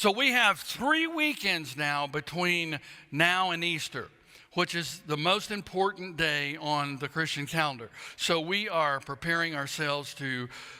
So we have 3 weekends now between now and Easter, which is the most important day on the Christian calendar. So we are preparing ourselves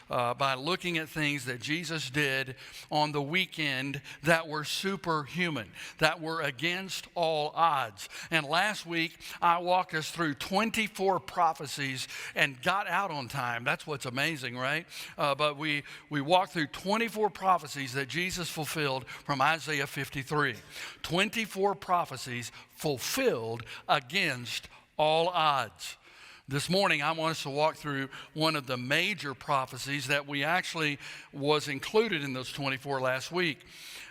by looking at things that Jesus did on the weekend that were superhuman, that were against all odds. And last week, I walked us through 24 prophecies and got out on time. That's what's amazing, right? But we walked through 24 prophecies that Jesus fulfilled from Isaiah 53. 24 prophecies fulfilled against all odds. This morning, I want us to walk through one of the major prophecies that we actually was included in those 24 last week,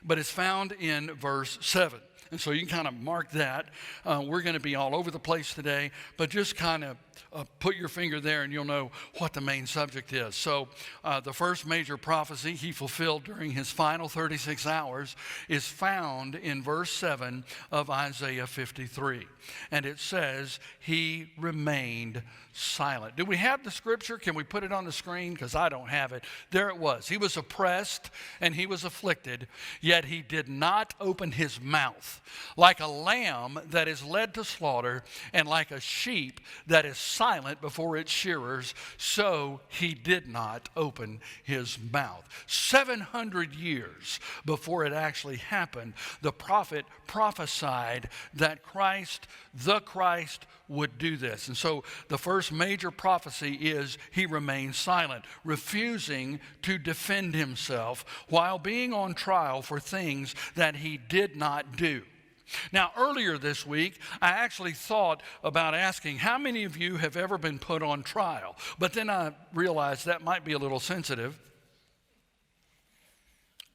but it's found in verse 7. And so you can kind of mark that. We're going to be all over the place today, but just kind of put your finger there and you'll know what the main subject is. So the first major prophecy he fulfilled during his final 36 hours is found in verse 7 of Isaiah 53. And it says, he remained silent. Do we have the scripture? Can we put it on the screen? Because I don't have it. There it was. He was oppressed and he was afflicted, yet he did not open his mouth. Like a lamb that is led to slaughter, and like a sheep that is silent before its shearers, so he did not open his mouth. 700 years before it actually happened, the prophet prophesied that the Christ would do this. And so the first major prophecy is he remained silent, refusing to defend himself while being on trial for things that he did not do. Now, earlier this week, I actually thought about asking how many of you have ever been put on trial? But then I realized that might be a little sensitive.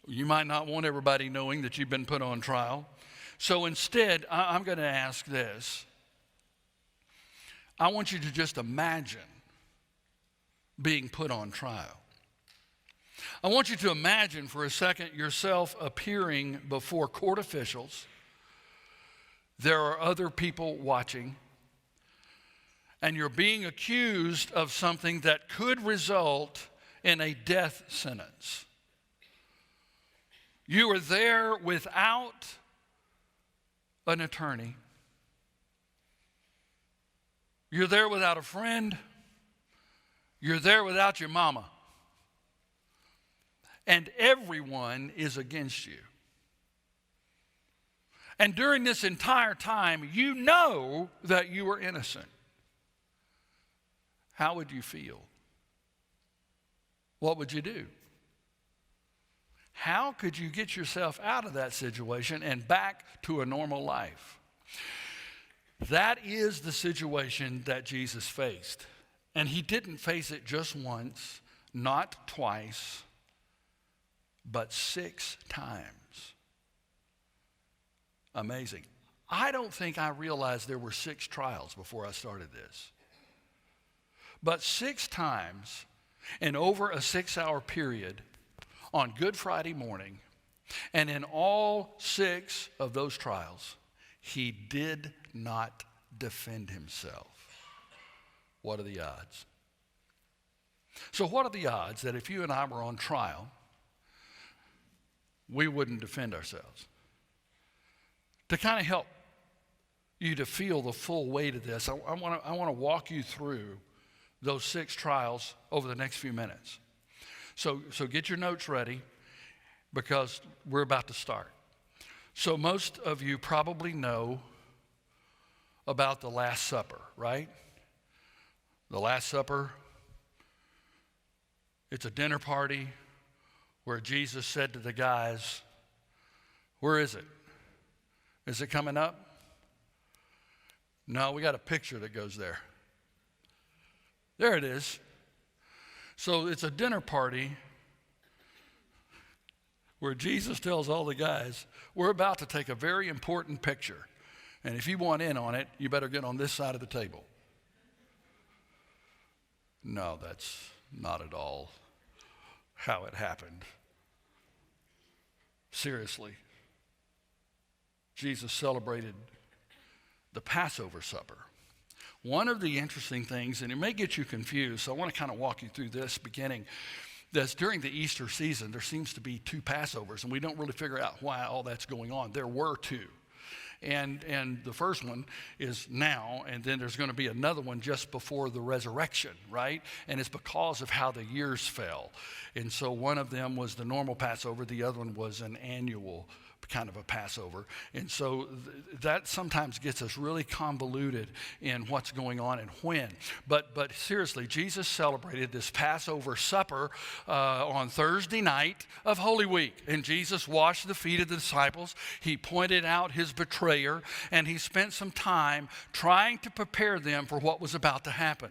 You might not want everybody knowing that you've been put on trial. So instead, I'm going to ask this. I want you to just imagine being put on trial. I want you to imagine for a second yourself appearing before court officials. There are other people watching, and you're being accused of something that could result in a death sentence. You are there without an attorney. You're there without a friend. You're there without your mama. And everyone is against you. And during this entire time, you know that you are innocent. How would you feel? What would you do? How could you get yourself out of that situation and back to a normal life? That is the situation that Jesus faced. And he didn't face it just once, not twice, but 6 times. Amazing. I don't think I realized there were 6 trials before I started this. But 6 times in over a 6-hour period on Good Friday morning, and in all 6 of those trials, he did not defend himself. What are the odds? So what are the odds that if you and I were on trial, we wouldn't defend ourselves? To kind of help you to feel the full weight of this, I want to walk you through those 6 trials over the next few minutes. So get your notes ready because we're about to start. So most of you probably know about the Last Supper, right? The Last Supper, it's a dinner party where Jesus said to the guys, where is it? Is it coming up? No, we got a picture that goes there. There it is. So it's a dinner party where Jesus tells all the guys, we're about to take a very important picture. And if you want in on it, you better get on this side of the table. No, that's not at all how it happened. Seriously. Jesus celebrated the Passover supper. One of the interesting things, and it may get you confused, so I want to kind of walk you through this beginning. that during the Easter season, there seems to be 2 Passovers, and we don't really figure out why all that's going on. There were 2. And the first one is now, and then there's going to be another one just before the resurrection, right? And it's because of how the years fell. And so one of them was the normal Passover. The other one was an annual kind of a Passover. And so that sometimes gets us really convoluted in what's going on and when. But seriously, Jesus celebrated this Passover supper on Thursday night of Holy Week. And Jesus washed the feet of the disciples. He pointed out his betrayer, and he spent some time trying to prepare them for what was about to happen.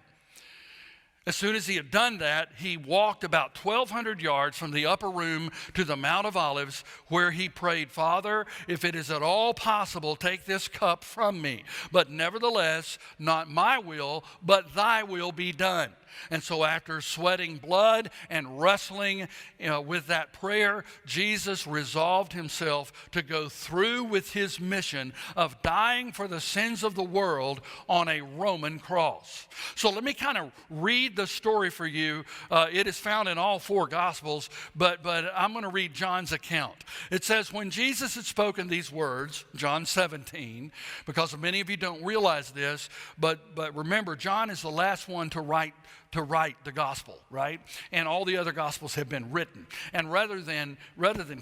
As soon as he had done that, he walked about 1,200 yards from the upper room to the Mount of Olives, where he prayed, "Father, if it is at all possible, take this cup from me. But nevertheless, not my will, but thy will be done." And so after sweating blood and wrestling with that prayer, Jesus resolved himself to go through with his mission of dying for the sins of the world on a Roman cross. So let me kind of read the story for you. It is found in all 4 Gospels, but I'm going to read John's account. It says, when Jesus had spoken these words, John 17, because many of you don't realize this, but remember, John is the last one to write the gospel, right? And all the other gospels have been written. And rather than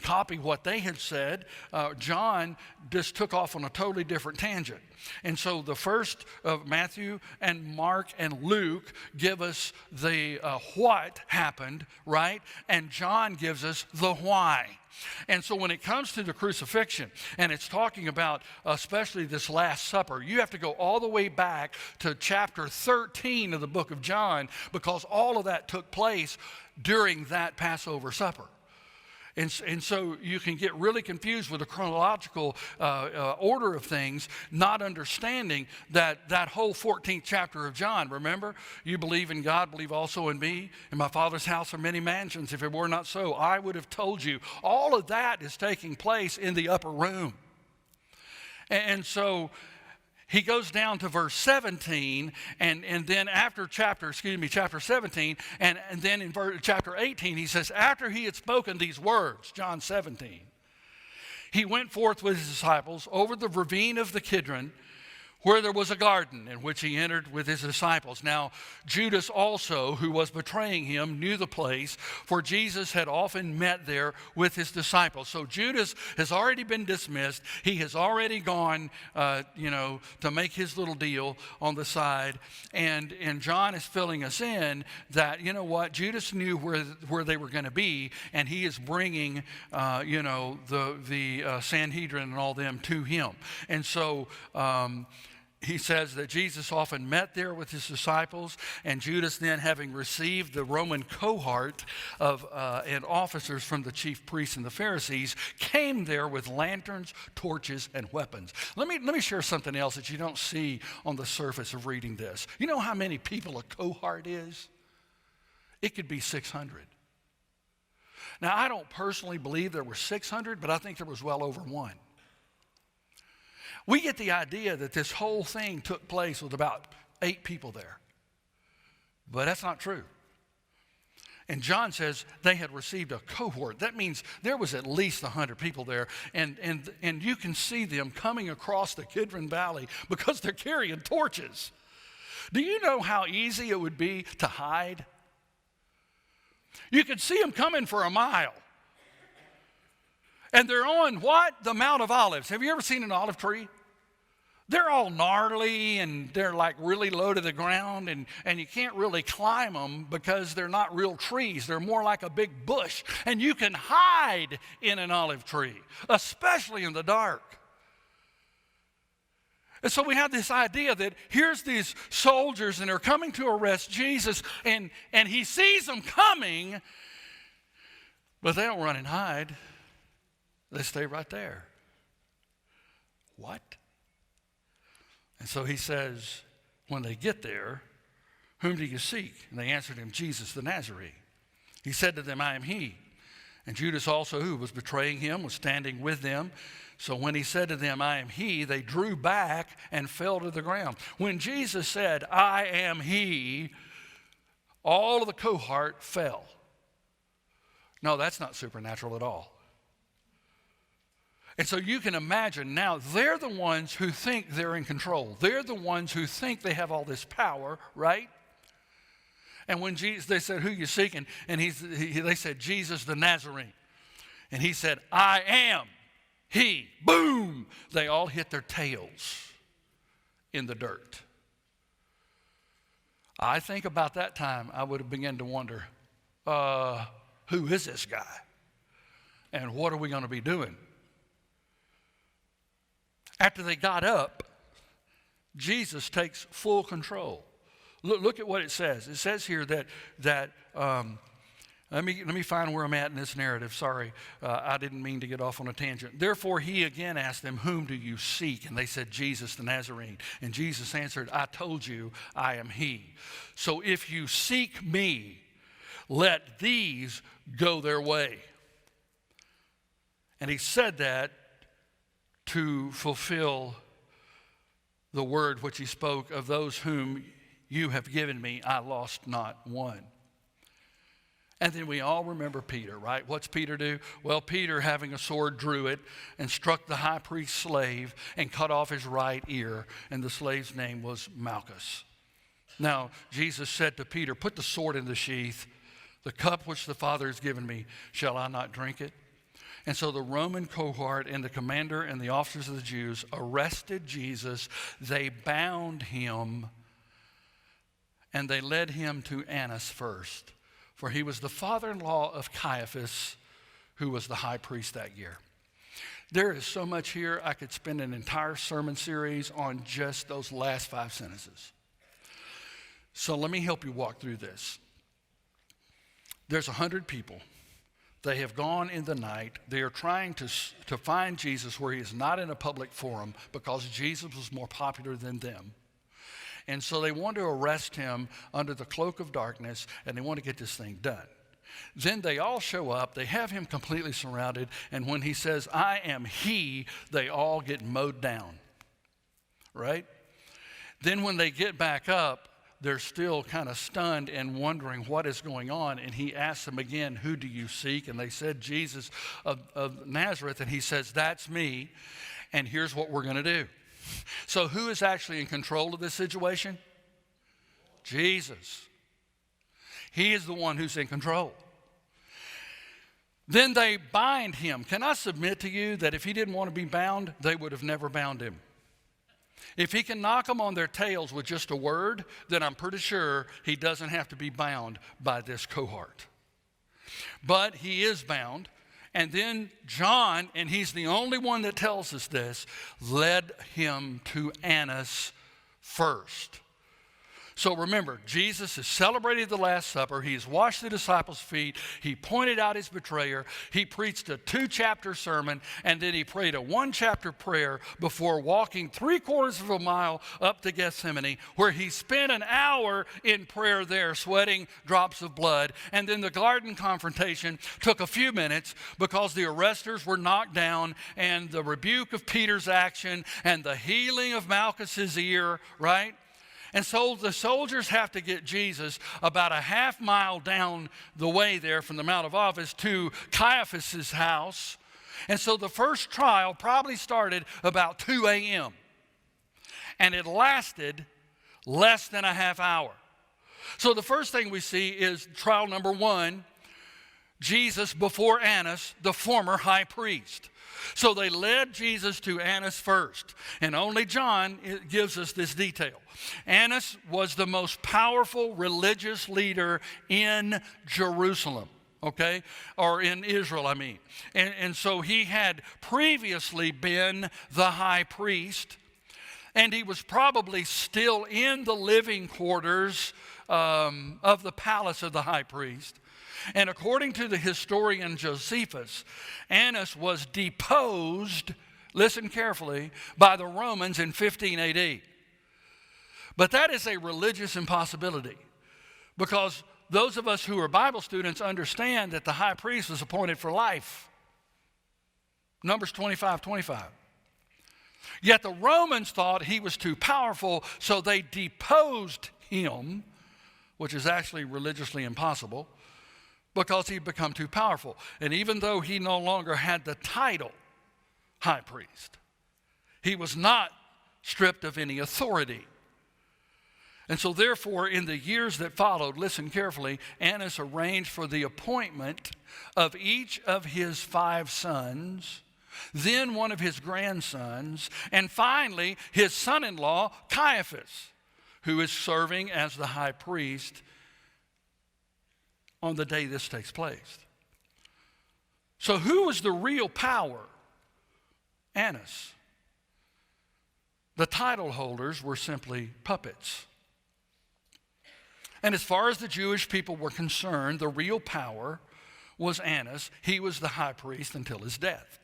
copy what they had said, John just took off on a totally different tangent. And so the first of Matthew and Mark and Luke give us the what happened, right? And John gives us the why. And so when it comes to the crucifixion, and it's talking about especially this Last Supper, you have to go all the way back to chapter 13 of the book of John, because all of that took place during that Passover supper. And so you can get really confused with the chronological order of things, not understanding that whole 14th chapter of John. Remember, you believe in God, believe also in me. In my Father's house are many mansions. If it were not so, I would have told you. All of that is taking place in the upper room. And so he goes down to verse 17, and then after chapter 17, and then in chapter 18, he says, after he had spoken these words, John 17, he went forth with his disciples over the ravine of the Kidron, where there was a garden in which he entered with his disciples. Now, Judas also, who was betraying him, knew the place, for Jesus had often met there with his disciples. So Judas has already been dismissed. He has already gone, to make his little deal on the side. And John is filling us in that, you know what, Judas knew where they were going to be, and he is bringing, the Sanhedrin and all them to him. And so he says that Jesus often met there with his disciples, and Judas then, having received the Roman cohort of and officers from the chief priests and the Pharisees, came there with lanterns, torches, and weapons. Let me share something else that you don't see on the surface of reading this. You know how many people a cohort is? It could be 600. Now, I don't personally believe there were 600, but I think there was well over 1. We get the idea that this whole thing took place with about 8 people there. But that's not true. And John says they had received a cohort. That means there was at least 100 people there. And you can see them coming across the Kidron Valley because they're carrying torches. Do you know how easy it would be to hide? You could see them coming for a mile. And they're on what? The Mount of Olives. Have you ever seen an olive tree? They're all gnarly and they're like really low to the ground, and you can't really climb them because they're not real trees. They're more like a big bush. And you can hide in an olive tree, especially in the dark. And so we have this idea that here's these soldiers and they're coming to arrest Jesus, and he sees them coming, but they don't run and hide. They stay right there. What? And so he says, when they get there, whom do you seek? And they answered him, Jesus the Nazarene. He said to them, I am he. And Judas also, who was betraying him, was standing with them. So when he said to them, I am he, they drew back and fell to the ground. When Jesus said, I am he, all of the cohort fell. No, that's not supernatural at all. And so you can imagine now they're the ones who think they're in control. They're the ones who think they have all this power, right? And when Jesus, they said, who you seeking? And they said, Jesus the Nazarene. And he said, I am he. Boom! They all hit their tails in the dirt. I think about that time, I would have begun to wonder, who is this guy? And what are we going to be doing? After they got up, Jesus takes full control. Look at what it says. It says here that let me find where I'm at in this narrative. Sorry, I didn't mean to get off on a tangent. Therefore, he again asked them, whom do you seek? And they said, Jesus the Nazarene. And Jesus answered, I told you I am he. So if you seek me, let these go their way. And he said that to fulfill the word which he spoke, of those whom you have given me, I lost not one. And then we all remember Peter, right? What's Peter do? Well, Peter, having a sword, drew it and struck the high priest's slave and cut off his right ear. And the slave's name was Malchus. Now, Jesus said to Peter, put the sword in the sheath. The cup which the Father has given me, shall I not drink it? And so the Roman cohort and the commander and the officers of the Jews arrested Jesus. They bound him and they led him to Annas first, for he was the father-in-law of Caiaphas, who was the high priest that year. There is so much here, I could spend an entire sermon series on just those last 5 sentences. So let me help you walk through this. There's 100 people. They have gone in the night. They are trying to find Jesus where he is not in a public forum, because Jesus was more popular than them. And so they want to arrest him under the cloak of darkness, and they want to get this thing done. Then they all show up. They have him completely surrounded. And when he says, I am he, they all get mowed down, right? Then when they get back up, they're still kind of stunned and wondering what is going on. And he asks them again, who do you seek? And they said, Jesus of Nazareth. And he says, that's me. And here's what we're going to do. So who is actually in control of this situation? Jesus. He is the one who's in control. Then they bind him. Can I submit to you that if he didn't want to be bound, they would have never bound him? If he can knock them on their tails with just a word, then I'm pretty sure he doesn't have to be bound by this cohort. But he is bound. And then John, and he's the only one that tells us this, led him to Annas first. So remember, Jesus has celebrated the Last Supper. He has washed the disciples' feet. He pointed out his betrayer. He preached a 2-chapter sermon, and then he prayed a 1-chapter prayer before walking 3/4 of a mile up to Gethsemane, where he spent an hour in prayer there, sweating drops of blood. And then the garden confrontation took a few minutes because the arresters were knocked down, and the rebuke of Peter's action and the healing of Malchus's ear, right? And so the soldiers have to get Jesus about a half mile down the way there from the Mount of Olives to Caiaphas' house. And so the first trial probably started about 2 a.m. And it lasted less than a half hour. So the first thing we see is trial number 1, Jesus before Annas, the former high priest. So they led Jesus to Annas first, and only John gives us this detail. Annas was the most powerful religious leader in Jerusalem, okay, or in Israel, I mean. And so he had previously been the high priest, and he was probably still in the living quarters of the palace of the high priest. And according to the historian Josephus, Annas was deposed, listen carefully, by the Romans in 15 AD. But that is a religious impossibility, because those of us who are Bible students understand that the high priest was appointed for life. Numbers 25:25. Yet the Romans thought he was too powerful, so they deposed him, which is actually religiously impossible. because he'd become too powerful. And even though he no longer had the title high priest, he was not stripped of any authority. And so therefore, in the years that followed, listen carefully, Annas arranged for the appointment of each of his 5 sons, then one of his grandsons, and finally his son-in-law, Caiaphas, who is serving as the high priest on the day this takes place. So who was the real power? Annas. The title holders were simply puppets. And as far as the Jewish people were concerned, the real power was Annas. He was the high priest until his death.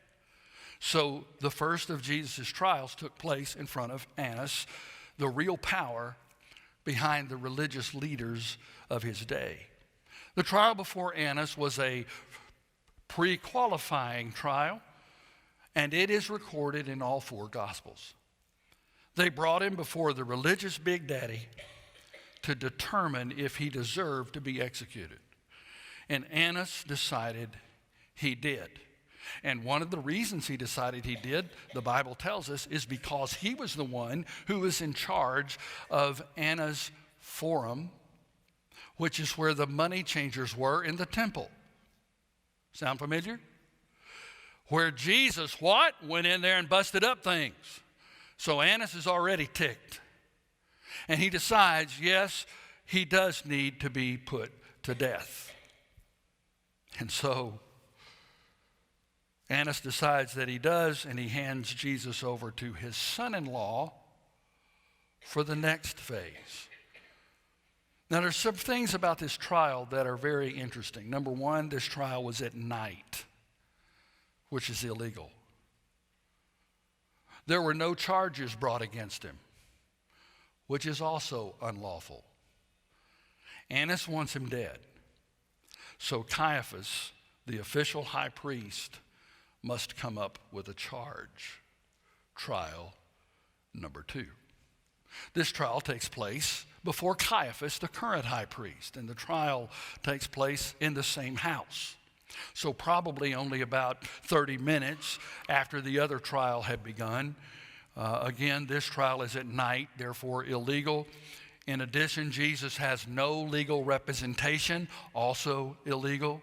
So the first of Jesus' trials took place in front of Annas, the real power behind the religious leaders of his day. The trial before Annas was a pre-qualifying trial, and it is recorded in all 4 Gospels. They brought him before the religious big daddy to determine if he deserved to be executed. And Annas decided he did. And one of the reasons he decided he did, the Bible tells us, is because he was the one who was in charge of Annas Forum, which is where the money changers were in the temple. Sound familiar? Where Jesus, what? Went in there and busted up things. So Annas is already ticked. And he decides, yes, he does need to be put to death. And so Annas decides that he does, and he hands Jesus over to his son-in-law for the next phase. Now, there's some things about this trial that are very interesting. Number one, this trial was at night, which is illegal. There were no charges brought against him, which is also unlawful. Annas wants him dead. So Caiaphas, the official high priest, must come up with a charge. Trial number 2. This trial takes place before Caiaphas, the current high priest, and the trial takes place in the same house. So probably only about 30 minutes after the other trial had begun. Again, this trial is at night, therefore illegal. In addition, Jesus has no legal representation, also illegal.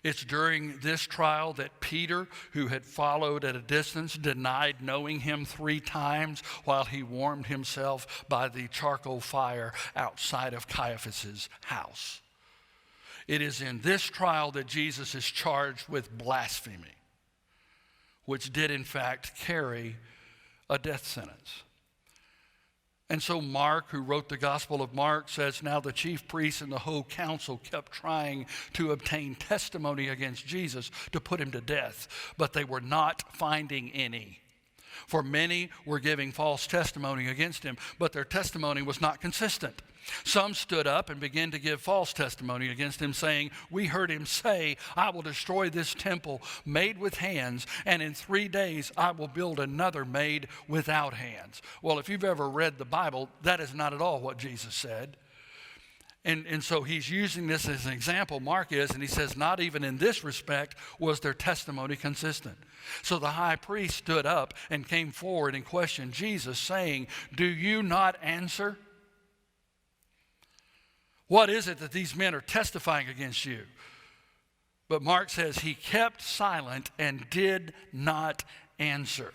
It's during this trial that Peter, who had followed at a distance, denied knowing him 3 times while he warmed himself by the charcoal fire outside of Caiaphas' house. It is in this trial that Jesus is charged with blasphemy, which did in fact carry a death sentence. And so Mark, who wrote the Gospel of Mark, says, now the chief priests and the whole council kept trying to obtain testimony against Jesus to put him to death, but they were not finding any. For many were giving false testimony against him, but their testimony was not consistent. Some stood up and began to give false testimony against him, saying, we heard him say, I will destroy this temple made with hands, and in 3 days I will build another made without hands. Well, if you've ever read the Bible, that is not at all what Jesus said. And so he's using this as an example, Mark is, and he says, not even in this respect was their testimony consistent. So the high priest stood up and came forward and questioned Jesus, saying, do you not answer? What is it that these men are testifying against you? But Mark says he kept silent and did not answer.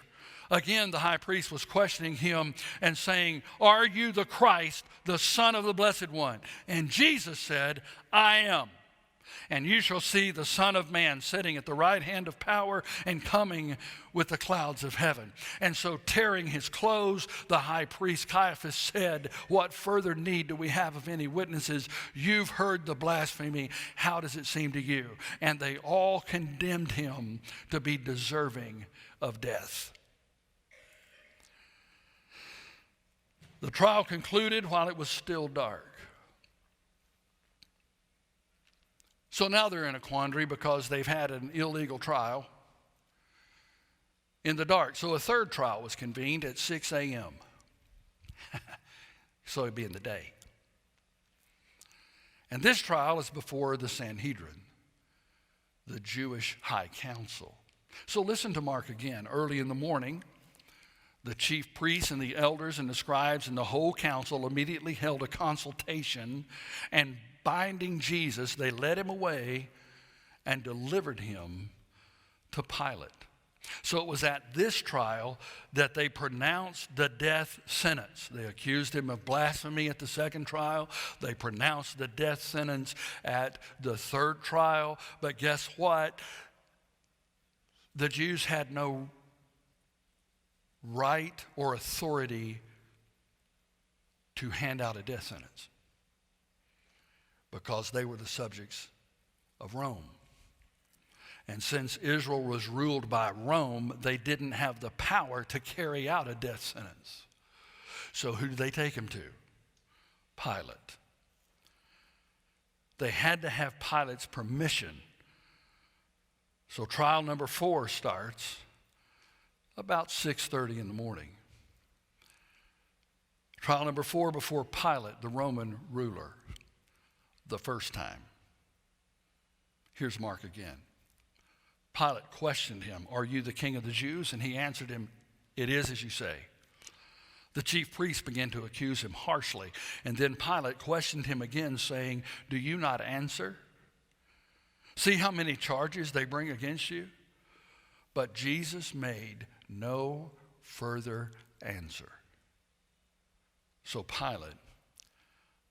Again, the high priest was questioning him and saying, are you the Christ, the Son of the Blessed One? And Jesus said, I am. And you shall see the Son of Man sitting at the right hand of power and coming with the clouds of heaven. And so tearing his clothes, the high priest Caiaphas said, what further need do we have of any witnesses? You've heard the blasphemy. How does it seem to you? And they all condemned him to be deserving of death. The trial concluded while it was still dark. So now they're in a quandary because they've had an illegal trial in the dark. So a third trial was convened at 6 a.m. So it'd be in the day. And this trial is before the Sanhedrin. the Jewish high council. So listen to Mark again. Early in the morning, the chief priests and the elders and the scribes and the whole council immediately held a consultation, and binding Jesus, they led him away and delivered him to Pilate. So it was at this trial that they pronounced the death sentence. They accused him of blasphemy at the second trial. They pronounced the death sentence at the third trial. But guess what? The Jews had no right or authority to hand out a death sentence because they were the subjects of Rome. And since Israel was ruled by Rome, they didn't have the power to carry out a death sentence. So who did they take him to? Pilate. They had to have Pilate's permission. So trial number 4 starts about 6:30 in the morning. Trial number 4 before Pilate, the Roman ruler, the first time. Here's Mark again. Pilate questioned him, "Are you the king of the Jews?" And he answered him, "It is as you say." The chief priests began to accuse him harshly. And then Pilate questioned him again, saying, "Do you not answer? See how many charges they bring against you?" But Jesus made no further answer. So Pilate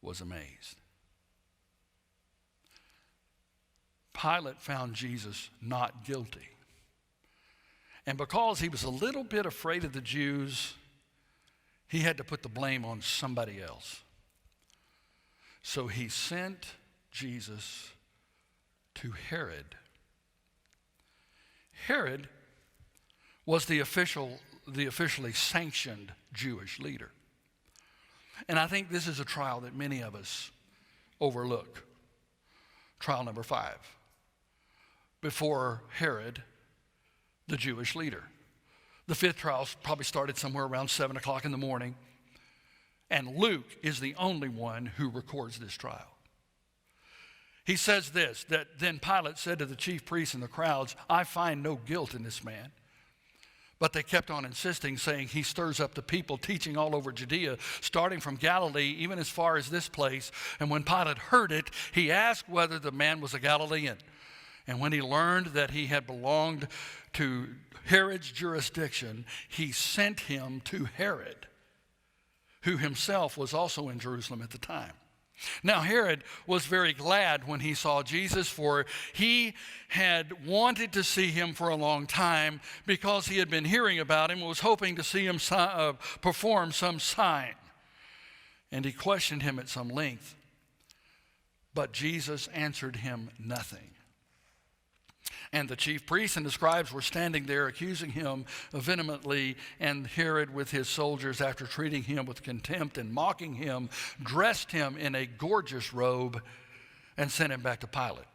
was amazed. Pilate found Jesus not guilty. And because he was a little bit afraid of the Jews, he had to put the blame on somebody else. So he sent Jesus to Herod. Herod was the officially sanctioned Jewish leader. And I think this is a trial that many of us overlook. Trial number 5. Before Herod, the Jewish leader. The 5th trial probably started somewhere around 7 o'clock in the morning. And Luke is the only one who records this trial. He says this, that then Pilate said to the chief priests and the crowds, "I find no guilt in this man." But they kept on insisting, saying, "He stirs up the people, teaching all over Judea, starting from Galilee, even as far as this place." And when Pilate heard it, he asked whether the man was a Galilean. And when he learned that he had belonged to Herod's jurisdiction, he sent him to Herod, who himself was also in Jerusalem at the time. Now Herod was very glad when he saw Jesus, for he had wanted to see him for a long time because he had been hearing about him and was hoping to see him perform some sign. And he questioned him at some length, but Jesus answered him nothing. And the chief priests and the scribes were standing there accusing him vehemently, and Herod with his soldiers, after treating him with contempt and mocking him, dressed him in a gorgeous robe and sent him back to Pilate.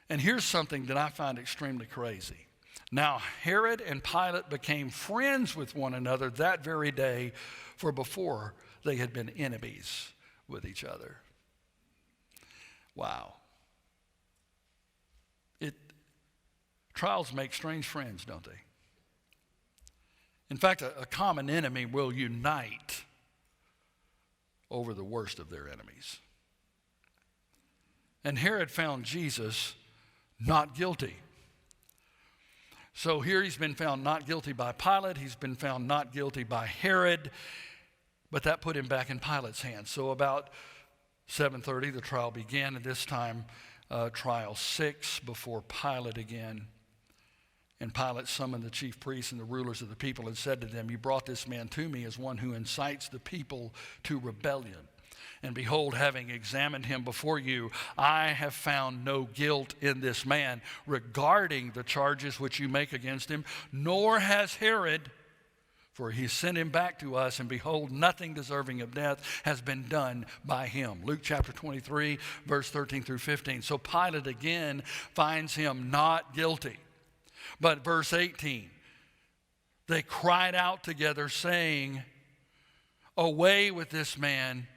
And here's something that I find extremely crazy. Now Herod and Pilate became friends with one another that very day, for before they had been enemies with each other. Wow. Trials make strange friends, don't they? In fact, a common enemy will unite over the worst of their enemies. And Herod found Jesus not guilty. So here he's been found not guilty by Pilate. He's been found not guilty by Herod. But that put him back in Pilate's hands. So about 7:30, the trial began. And this time, trial 6 before Pilate again. And Pilate summoned the chief priests and the rulers of the people and said to them, "You brought this man to me as one who incites the people to rebellion. And behold, having examined him before you, I have found no guilt in this man regarding the charges which you make against him, nor has Herod, for he sent him back to us, and behold, nothing deserving of death has been done by him." Luke chapter 23, verse 13 through 15. So Pilate again finds him not guilty. But verse 18, they cried out together, saying, "Away with this man,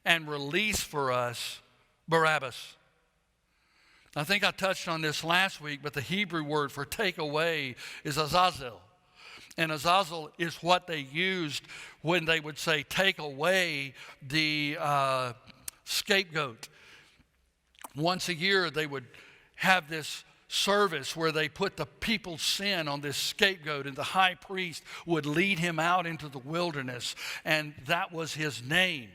and release for us Barabbas." I think I touched on this last week, but the Hebrew word for take away is azazel. And azazel is what they used when they would say take away the scapegoat. Once a year they would have this service where they put the people's sin on this scapegoat, and the high priest would lead him out into the wilderness, and that was his name.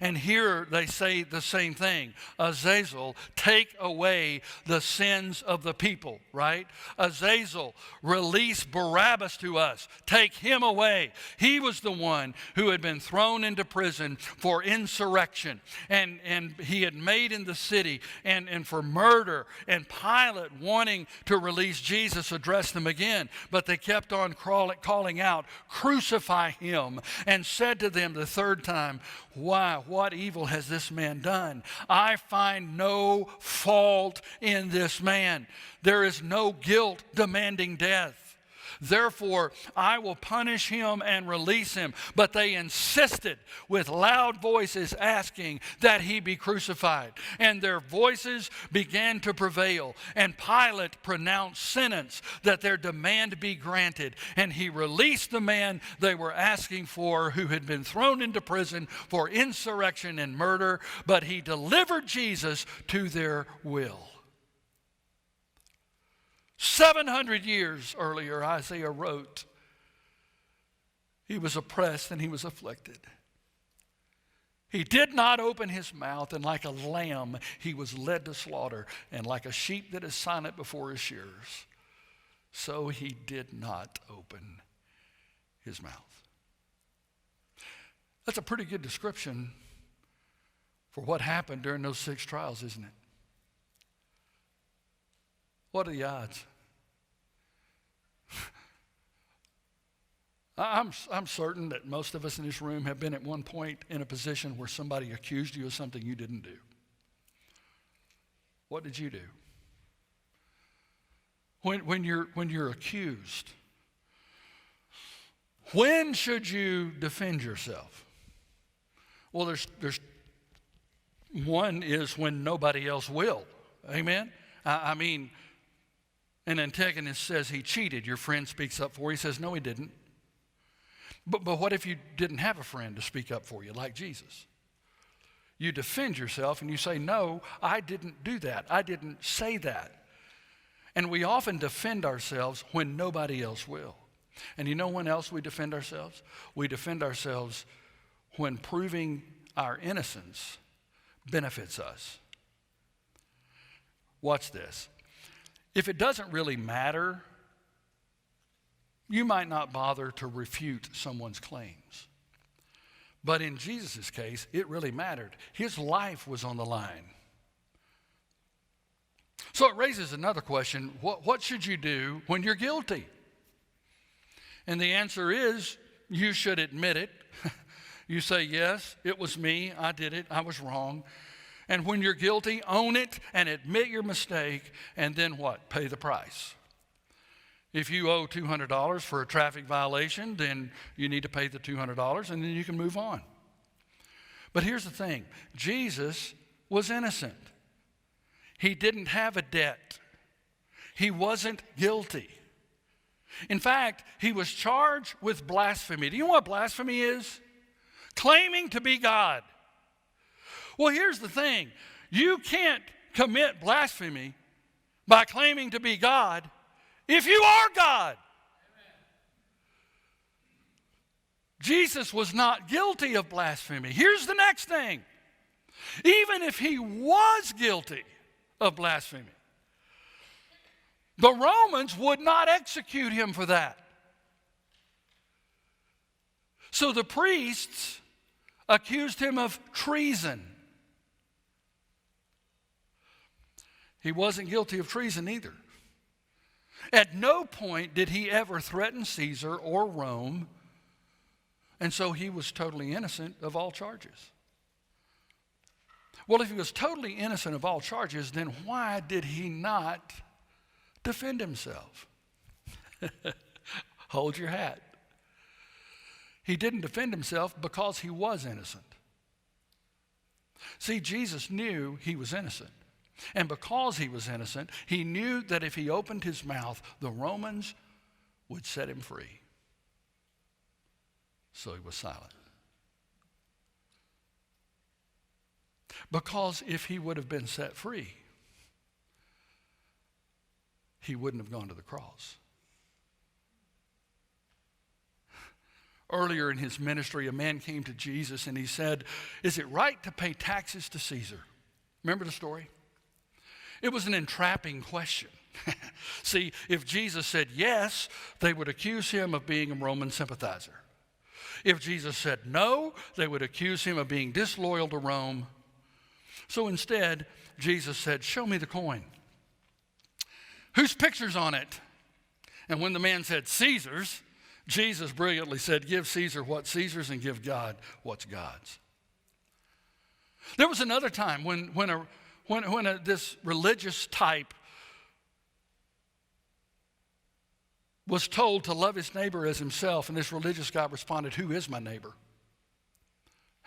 And here they say the same thing. Azazel, take away the sins of the people, right? Azazel, release Barabbas to us. Take him away. He was the one who had been thrown into prison for insurrection. And he had made in the city and for murder. And Pilate, wanting to release Jesus, addressed them again. But they kept on calling out, crucify him. And said to them the third time, why? What evil has this man done? I find no fault in this man. There is no guilt demanding death. Therefore, I will punish him and release him. But they insisted with loud voices, asking that he be crucified. And their voices began to prevail. And Pilate pronounced sentence that their demand be granted. And he released the man they were asking for, who had been thrown into prison for insurrection and murder. But he delivered Jesus to their will. 700 years earlier, Isaiah wrote, he was oppressed and he was afflicted. He did not open his mouth, and like a lamb he was led to slaughter, and like a sheep that is silent before his shearers, so he did not open his mouth. That's a pretty good description for what happened during those 6 trials, isn't it? What are the odds? I'm certain that most of us in this room have been at one point in a position where somebody accused you of something you didn't do. What did you do? When you're accused, when should you defend yourself? Well, there's one is when nobody else will. Amen? I mean, an antagonist says he cheated. Your friend speaks up for you. He says, no, he didn't. But what if you didn't have a friend to speak up for you, like Jesus? You defend yourself and you say, no, I didn't do that. I didn't say that. And we often defend ourselves when nobody else will. And you know when else we defend ourselves? We defend ourselves when proving our innocence benefits us. Watch this. If it doesn't really matter, you might not bother to refute someone's claims. But in Jesus' case, it really mattered. His life was on the line. So it raises another question. What should you do when you're guilty? And the answer is, you should admit it. You say, yes, it was me. I did it. I was wrong. And when you're guilty, own it and admit your mistake, and then what? Pay the price. If you owe $200 for a traffic violation, then you need to pay the $200, and then you can move on. But here's the thing. Jesus was innocent. He didn't have a debt. He wasn't guilty. In fact, he was charged with blasphemy. Do you know what blasphemy is? Claiming to be God. Well, here's the thing. You can't commit blasphemy by claiming to be God if you are God. Amen. Jesus was not guilty of blasphemy. Here's the next thing. Even if he was guilty of blasphemy, the Romans would not execute him for that. So the priests accused him of treason. He wasn't guilty of treason either. At no point did he ever threaten Caesar or Rome, and so he was totally innocent of all charges. Well, if he was totally innocent of all charges, then why did he not defend himself? Hold your hat. He didn't defend himself because he was innocent. See, Jesus knew he was innocent. And because he was innocent, he knew that if he opened his mouth, the Romans would set him free. So he was silent. Because if he would have been set free, he wouldn't have gone to the cross. Earlier in his ministry, a man came to Jesus and he said, "Is it right to pay taxes to Caesar?" Remember the story? It was an entrapping question. See, if Jesus said yes, they would accuse him of being a Roman sympathizer. If Jesus said no, they would accuse him of being disloyal to Rome. So instead, Jesus said, "Show me the coin. Whose picture's on it?" And when the man said, "Caesar's," Jesus brilliantly said, "Give Caesar what's Caesar's and give God what's God's." There was another time when this religious type was told to love his neighbor as himself, and this religious guy responded, "Who is my neighbor?"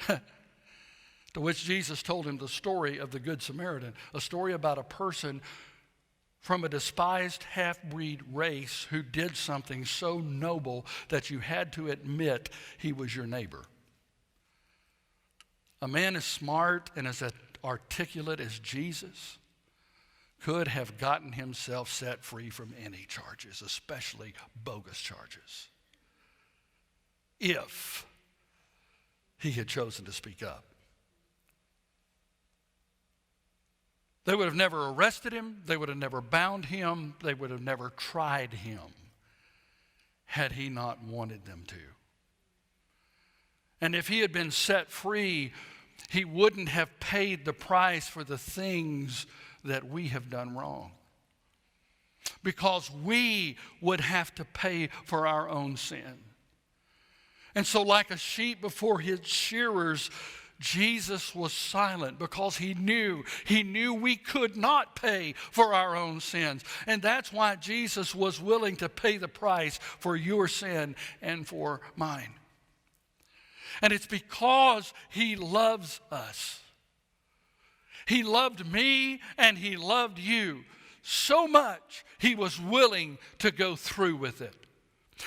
To which Jesus told him the story of the Good Samaritan, a story about a person from a despised half-breed race who did something so noble that you had to admit he was your neighbor. A man as smart and as articulate as Jesus could have gotten himself set free from any charges, especially bogus charges, if he had chosen to speak up. They would have never arrested him. They would have never bound him. They would have never tried him had he not wanted them to. And if he had been set free, he wouldn't have paid the price for the things that we have done wrong. Because we would have to pay for our own sin. And so like a sheep before his shearers, Jesus was silent because he knew we could not pay for our own sins. And that's why Jesus was willing to pay the price for your sin and for mine. And it's because he loves us. He loved me and he loved you so much he was willing to go through with it.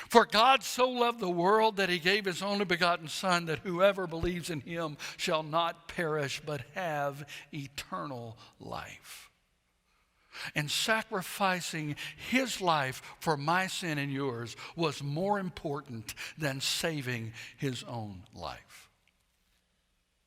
For God so loved the world that he gave his only begotten Son, that whoever believes in him shall not perish but have eternal life. And sacrificing his life for my sin and yours was more important than saving his own life.